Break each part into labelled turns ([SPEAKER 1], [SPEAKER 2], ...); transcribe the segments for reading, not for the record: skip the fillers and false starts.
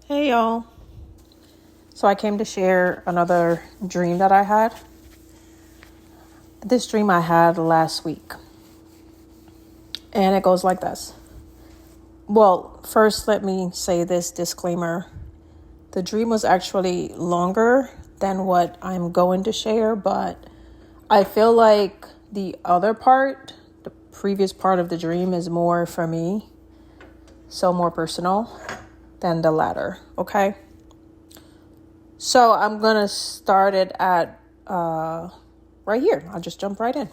[SPEAKER 1] Hey y'all. So I came to share another dream that I had. This dream I had last week. And it goes like this. Well, first let me say this disclaimer. The dream was actually longer than what I'm going to share, but I feel like the other part, the previous part of the dream is more for me. So more personal than the latter, okay? So I'm going to start it at right here. I'll just jump right in.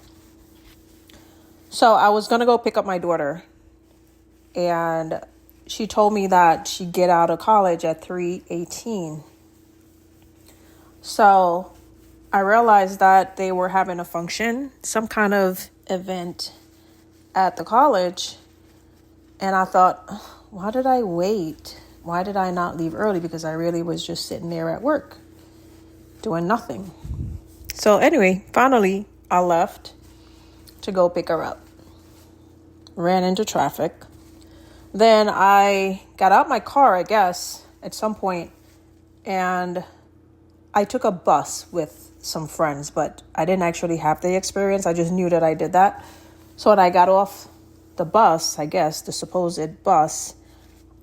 [SPEAKER 1] So I was going to go pick up my daughter. And she told me that she'd get out of college at 3:18. So I realized that they were having a function, some kind of event at the college. And I thought, why did I wait? Why did I not leave early? Because I really was just sitting there at work doing nothing. So anyway, finally, I left to go pick her up. Ran into traffic. Then I got out my car, I guess, at some point, and I took a bus with some friends, but I didn't actually have the experience. I just knew that I did that. So when I got off the bus, I guess, the supposed bus,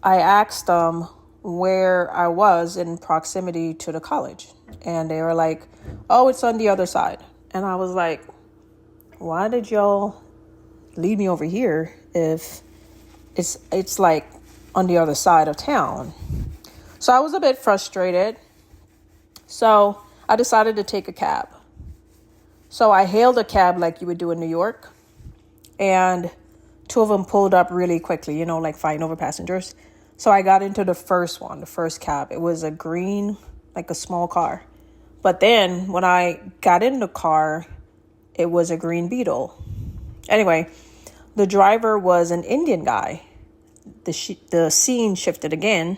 [SPEAKER 1] I asked them where I was in proximity to the college. And they were like, oh, it's on the other side. And I was like, why did y'all lead me over here if it's like on the other side of town? So I was a bit frustrated. So I decided to take a cab. So I hailed a cab like you would do in New York. And two of them pulled up really quickly, like fighting over passengers. So I got into the first one, the first cab. It was a green, like a small car. But then when I got in the car, it was a green Beetle. Anyway, the driver was an Indian guy. The scene shifted again.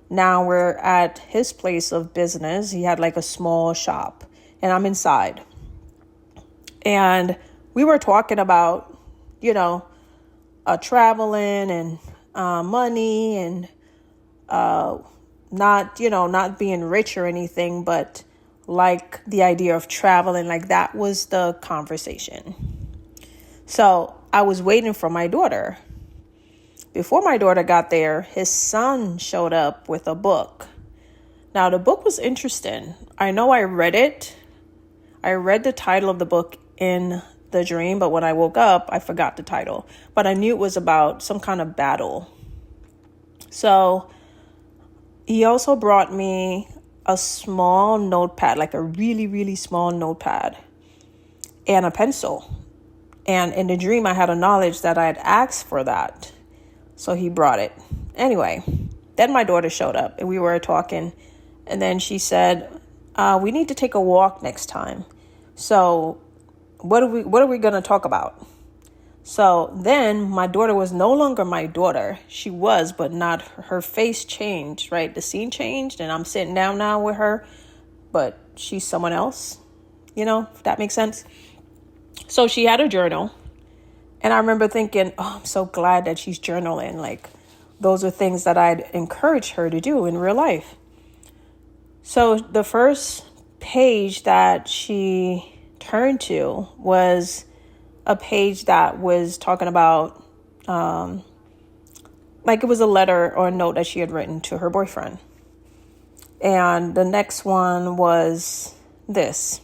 [SPEAKER 1] Now we're at his place of business. He had like a small shop, and I'm inside. And we were talking about, traveling and money and not being rich or anything, but like the idea of traveling, like that was the conversation. So I was waiting for my daughter. Before my daughter got there, his son showed up with a book. Now, the book was interesting. I know I read it. I read the title of the book in the dream, but when I woke up, I forgot the title. But I knew it was about some kind of battle. So he also brought me a small notepad, like a really, really small notepad, and a pencil. And in the dream, I had a knowledge that I had asked for that. So he brought it. Anyway, then my daughter showed up and we were talking. And then she said, we need to take a walk next time. So what are we going to talk about? So then my daughter was no longer my daughter. She was, but not her face changed, right? The scene changed and I'm sitting down now with her, but she's someone else, if that makes sense. So she had a journal. And I remember thinking, oh, I'm so glad that she's journaling. Like, those are things that I'd encourage her to do in real life. So the first page that she turned to was a page that was talking about, like it was a letter or a note that she had written to her boyfriend. And the next one was this.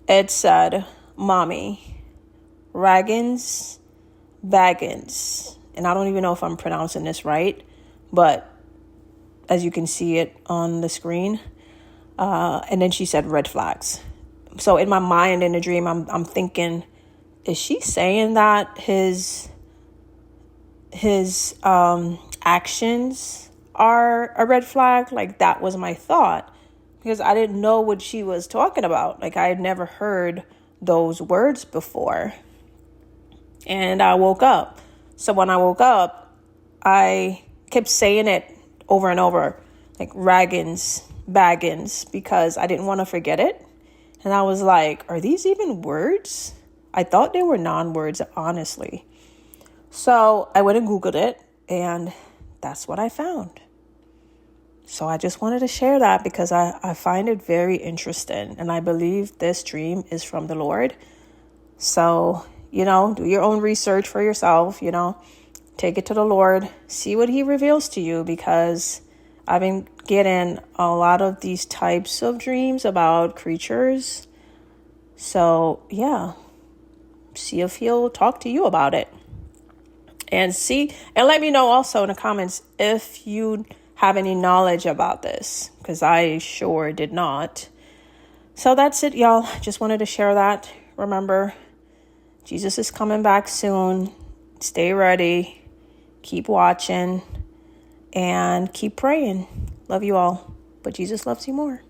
[SPEAKER 1] It said, Mommy, Raggins, Baggins. And I don't even know if I'm pronouncing this right, but as you can see it on the screen. And then she said red flags. So in my mind, in the dream, I'm thinking, is she saying that his actions are a red flag? Like, that was my thought, because I didn't know what she was talking about. Like, I had never heard those words before. And I woke up. So when I woke up, I kept saying it over and over, like Raggins, Baggins, because I didn't want to forget it. And I was like, are these even words? I thought they were non-words, honestly. So I went and Googled it, and that's what I found. So I just wanted to share that because I find it very interesting. And I believe this dream is from the Lord. So, do your own research for yourself, take it to the Lord, see what he reveals to you, because I've been getting a lot of these types of dreams about creatures. So, yeah, see if he'll talk to you about it. And let me know also in the comments if you have any knowledge about this, because I sure did not. So that's it, y'all. Just wanted to share that. Remember, Jesus is coming back soon. Stay ready. Keep watching. And keep praying. Love you all. But Jesus loves you more.